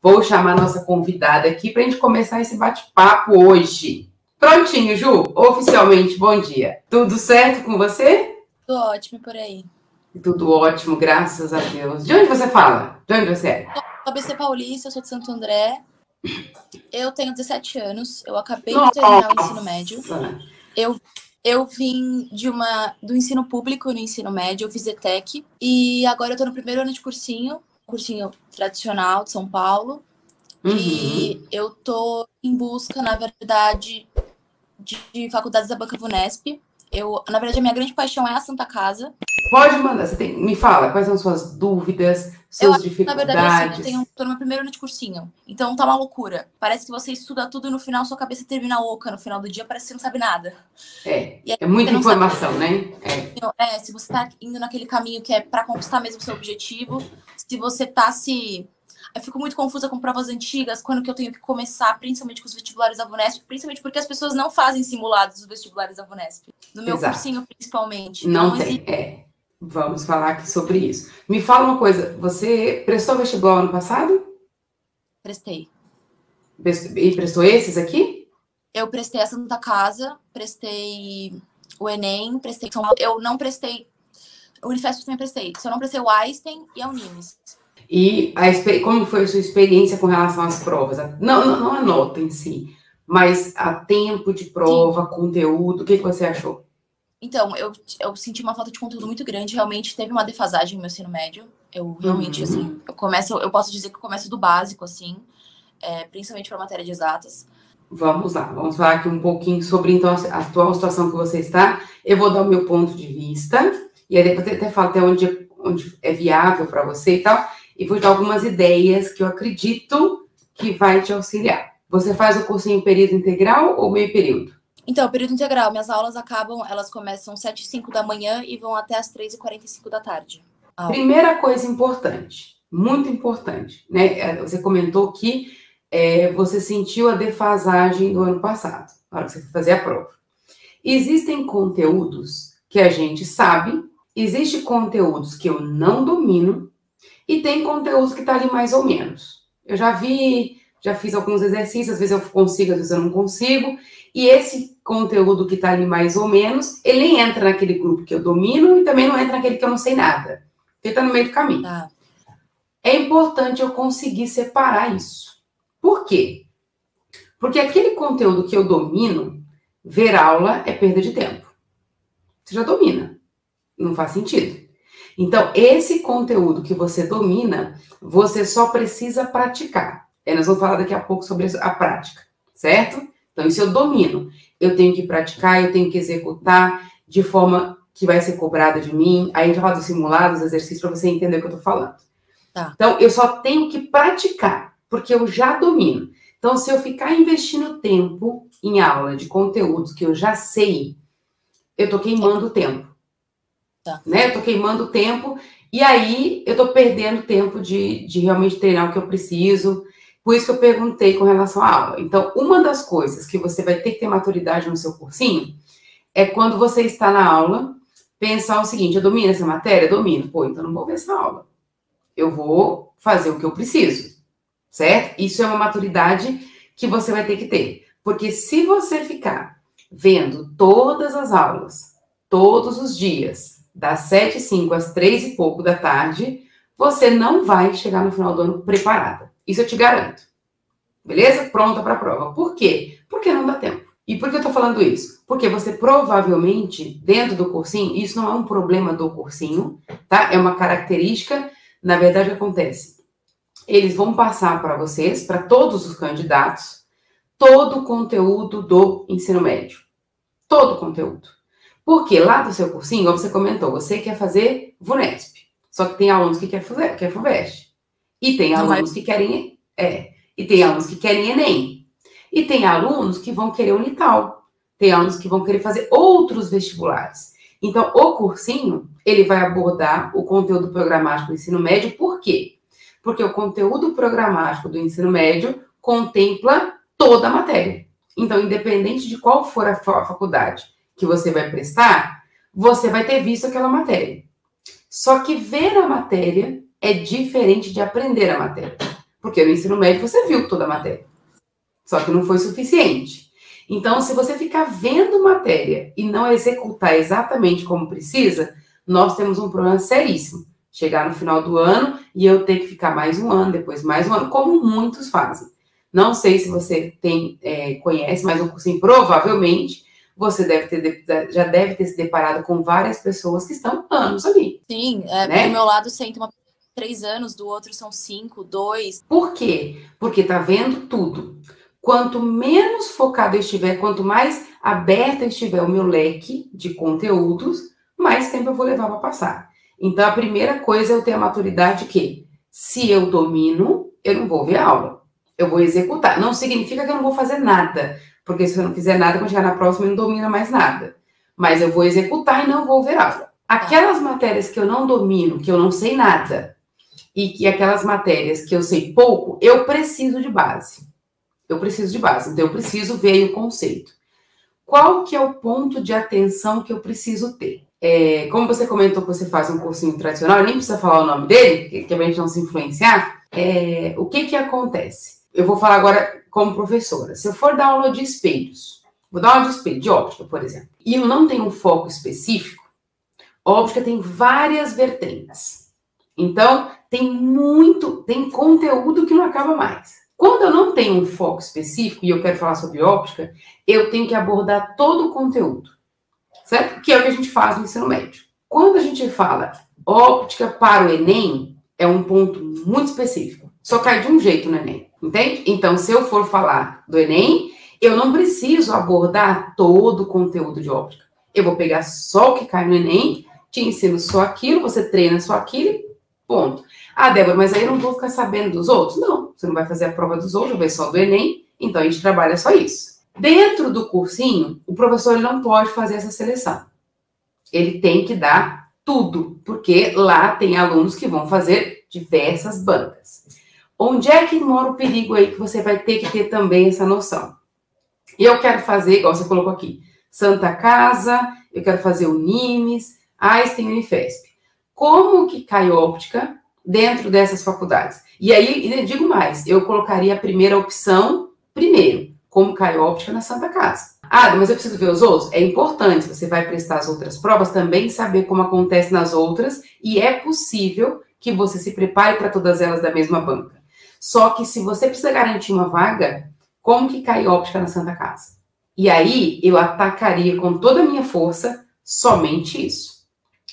Vou chamar a nossa convidada aqui para a gente começar esse bate-papo hoje. Prontinho, Ju? Oficialmente, bom dia. Tudo certo com você? Tudo ótimo por aí. Tudo ótimo, graças a Deus. De onde você fala? De onde você é? Sou ABC Paulista, eu sou de Santo André. Eu tenho 17 anos, eu acabei Nossa. de terminar o ensino médio. Eu vim do ensino público no ensino médio, eu fiz ETEC. E agora eu tô no primeiro ano de cursinho tradicional de São Paulo. E eu tô em busca, na verdade, de faculdades da Banca VUNESP. Na verdade, a minha grande paixão é a Santa Casa. Pode mandar, me fala, quais são suas dúvidas, suas dificuldades? Na verdade, assim, eu tô no meu primeiro ano de cursinho, então tá uma loucura. Parece que você estuda tudo e no final sua cabeça termina oca, no final do dia parece que você não sabe nada. É muita informação, né? Se você tá indo naquele caminho que é pra conquistar mesmo o seu objetivo, se você tá Eu fico muito confusa com provas antigas, quando que eu tenho que começar, principalmente com os vestibulares da VUNESP, principalmente porque as pessoas não fazem simulados dos vestibulares da VUNESP. No meu cursinho, principalmente. Não tem, Vamos falar aqui sobre isso. Me fala uma coisa, você prestou vestibular ano passado? Prestei. E prestou esses aqui? Eu prestei a Santa Casa, prestei o Enem, prestei São Paulo. Eu não prestei... O Unifesp também prestei. Só não prestei o Einstein e a Unimes. E como foi a sua experiência com relação às provas? Não a nota em si, mas a tempo de prova, conteúdo, o que você achou? Então, eu senti uma falta de conteúdo muito grande. Realmente teve uma defasagem no meu ensino médio. Eu realmente, assim, eu posso dizer que eu começo do básico, assim, principalmente para matéria de exatas. Vamos lá, vamos falar aqui um pouquinho sobre, então, a atual situação que você está. Eu vou dar o meu ponto de vista, e aí depois eu até falo até onde é viável para você e tal, e vou dar algumas ideias que eu acredito que vai te auxiliar. Você faz o curso em período integral ou meio período? Então, período integral, minhas aulas elas começam às 7h05 da manhã e vão até às 3h45 da tarde. Primeira coisa importante, muito importante, né? Você comentou que você sentiu a defasagem do ano passado, na hora que você foi fazer a prova. Existem conteúdos que a gente sabe, existem conteúdos que eu não domino, e tem conteúdos que tá ali mais ou menos. Eu já fiz alguns exercícios, às vezes eu consigo, às vezes eu não consigo, e esse conteúdo que tá ali mais ou menos, ele nem entra naquele grupo que eu domino e também não entra naquele que eu não sei nada. Ele tá no meio do caminho. Tá. É importante eu conseguir separar isso. Por quê? Porque aquele conteúdo que eu domino, ver aula é perda de tempo. Você já domina. Não faz sentido. Então, esse conteúdo que você domina, você só precisa praticar. Nós vamos falar daqui a pouco sobre a prática, certo? Então, isso eu domino. Eu tenho que praticar, eu tenho que executar de forma que vai ser cobrada de mim. Aí a gente vai falar dos simulados, dos exercícios, para você entender o que eu tô falando. Tá. Então, eu só tenho que praticar, porque eu já domino. Então, se eu ficar investindo tempo em aula de conteúdos que eu já sei, eu tô queimando o tempo. Tá. Né? Eu tô queimando o tempo e aí eu tô perdendo tempo de realmente treinar o que eu preciso. Por isso que eu perguntei com relação à aula. Então, uma das coisas que você vai ter que ter maturidade no seu cursinho é quando você está na aula, pensar o seguinte: eu domino essa matéria? Domino. Pô, então não vou ver essa aula. Eu vou fazer o que eu preciso, certo? Isso é uma maturidade que você vai ter que ter. Porque se você ficar vendo todas as aulas, todos os dias, das 7h05 às 3 e pouco da tarde, você não vai chegar no final do ano preparada. Isso eu te garanto. Beleza? Pronta para a prova. Por quê? Porque não dá tempo. E por que eu tô falando isso? Porque você provavelmente, dentro do cursinho, isso não é um problema do cursinho, tá? É uma característica, na verdade, acontece. Eles vão passar para vocês, para todos os candidatos, todo o conteúdo do ensino médio. Todo o conteúdo. Porque lá do seu cursinho, como você comentou, você quer fazer VUNESP. Só que tem alunos que quer FUVEST. E tem alunos que querem... E tem alunos que querem Enem. E tem alunos que vão querer Unital. Tem alunos que vão querer fazer outros vestibulares. Então, o cursinho, ele vai abordar o conteúdo programático do ensino médio. Por quê? Porque o conteúdo programático do ensino médio contempla toda a matéria. Então, independente de qual for a faculdade que você vai prestar, você vai ter visto aquela matéria. Só que ver a matéria é diferente de aprender a matéria. Porque no ensino médio você viu toda a matéria. Só que não foi suficiente. Então, se você ficar vendo matéria e não executar exatamente como precisa, nós temos um problema seríssimo. Chegar no final do ano e eu ter que ficar mais um ano, depois mais um ano, como muitos fazem. Não sei se você conhece, mas um cursinho, provavelmente, você já deve ter se deparado com várias pessoas que estão anos ali. Sim, né? Do meu lado senta uma 3 anos, do outro são 5, 2. Por quê? Porque tá vendo tudo. Quanto menos focado eu estiver, quanto mais aberta estiver o meu leque de conteúdos, mais tempo eu vou levar para passar. Então, a primeira coisa é eu ter a maturidade que, se eu domino, eu não vou ver aula. Eu vou executar. Não significa que eu não vou fazer nada, porque se eu não fizer nada, quando chegar na próxima, eu não domino mais nada. Mas eu vou executar e não vou ver aula. Aquelas matérias que eu não domino, que eu não sei nada, e que aquelas matérias que eu sei pouco, eu preciso de base. Eu preciso de base, então eu preciso ver aí o conceito. Qual que é o ponto de atenção que eu preciso ter? Como você comentou que você faz um cursinho tradicional, nem precisa falar o nome dele, que a gente não se influenciar, o que acontece? Eu vou falar agora como professora. Se eu for dar aula de espelhos, vou dar aula de espelho, de óptica, por exemplo, e eu não tenho um foco específico, óptica tem várias vertentes. Então, tem conteúdo que não acaba mais. Quando eu não tenho um foco específico e eu quero falar sobre óptica, eu tenho que abordar todo o conteúdo, certo? Que é o que a gente faz no ensino médio. Quando a gente fala óptica para o Enem, é um ponto muito específico. Só cai de um jeito no Enem, entende? Então, se eu for falar do Enem, eu não preciso abordar todo o conteúdo de óptica. Eu vou pegar só o que cai no Enem, te ensino só aquilo, você treina só aquilo, ponto. Ah, Débora, mas aí eu não vou ficar sabendo dos outros? Não, você não vai fazer a prova dos outros, vai só do Enem, então a gente trabalha só isso. Dentro do cursinho, o professor ele não pode fazer essa seleção. Ele tem que dar tudo, porque lá tem alunos que vão fazer diversas bancas. Onde é que mora o perigo aí que você vai ter que ter também essa noção? Eu quero fazer, igual você colocou aqui, Santa Casa, eu quero fazer o Nimes, Einstein e Unifesp. Como que cai óptica dentro dessas faculdades? E aí, eu digo mais, eu colocaria a primeira opção primeiro, como cai óptica na Santa Casa. Ah, mas eu preciso ver os outros? É importante, você vai prestar as outras provas, também saber como acontece nas outras, e é possível que você se prepare para todas elas da mesma banca. Só que se você precisa garantir uma vaga, como que cai óptica na Santa Casa? E aí, eu atacaria com toda a minha força somente isso.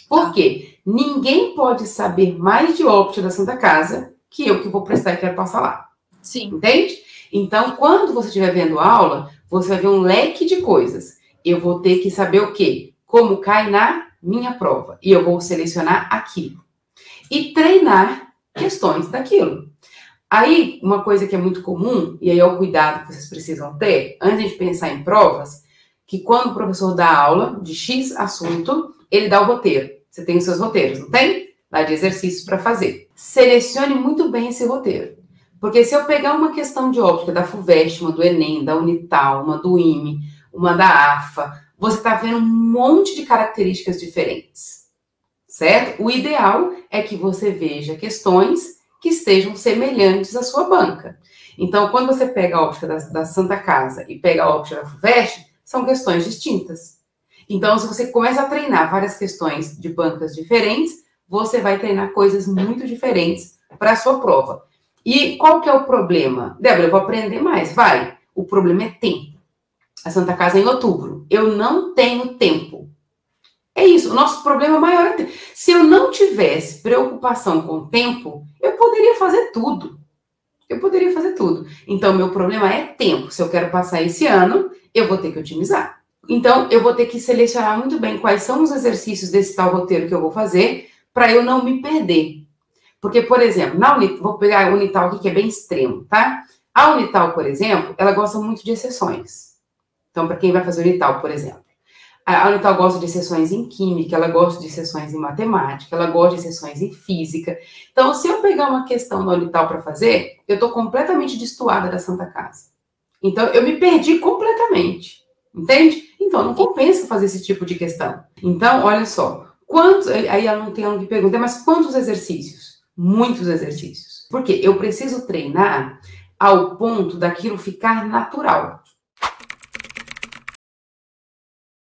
Por quê? Ninguém pode saber mais de óptica da Santa Casa que eu que vou prestar e quero passar lá. Sim. Entende? Então, quando você estiver vendo aula, você vai ver um leque de coisas. Eu vou ter que saber o quê? Como cai na minha prova. E eu vou selecionar aquilo. E treinar questões daquilo. Aí, uma coisa que é muito comum, e aí é o cuidado que vocês precisam ter, antes de pensar em provas, que quando o professor dá aula de X assunto, ele dá o roteiro. Você tem os seus roteiros, não tem? Lá de exercícios para fazer. Selecione muito bem esse roteiro. Porque se eu pegar uma questão de óptica da FUVEST, uma do Enem, da Unital, uma do IME, uma da AFA, você está vendo um monte de características diferentes. Certo? O ideal é que você veja questões que estejam semelhantes à sua banca. Então, quando você pega a óptica da Santa Casa e pega a óptica da FUVEST, são questões distintas. Então, se você começa a treinar várias questões de bancas diferentes, você vai treinar coisas muito diferentes para a sua prova. E qual que é o problema? Débora, eu vou aprender mais. Vai. O problema é tempo. A Santa Casa é em outubro. Eu não tenho tempo. É isso. O nosso problema maior é tempo. Se eu não tivesse preocupação com o tempo, eu poderia fazer tudo. Eu poderia fazer tudo. Então, meu problema é tempo. Se eu quero passar esse ano, eu vou ter que otimizar. Então, eu vou ter que selecionar muito bem quais são os exercícios desse tal roteiro que eu vou fazer para eu não me perder. Porque, por exemplo, vou pegar a Unital aqui, que é bem extremo, tá? A Unital, por exemplo, ela gosta muito de exceções. Então, para quem vai fazer Unital, por exemplo. A Unital gosta de exceções em Química, ela gosta de exceções em Matemática, ela gosta de exceções em Física. Então, se eu pegar uma questão da Unital para fazer, eu estou completamente destoada da Santa Casa. Então, eu me perdi completamente. Entende? Então, não compensa fazer esse tipo de questão. Então, olha só. Aí ela não tem algo que pergunta, mas quantos exercícios? Muitos exercícios. Porque eu preciso treinar ao ponto daquilo ficar natural.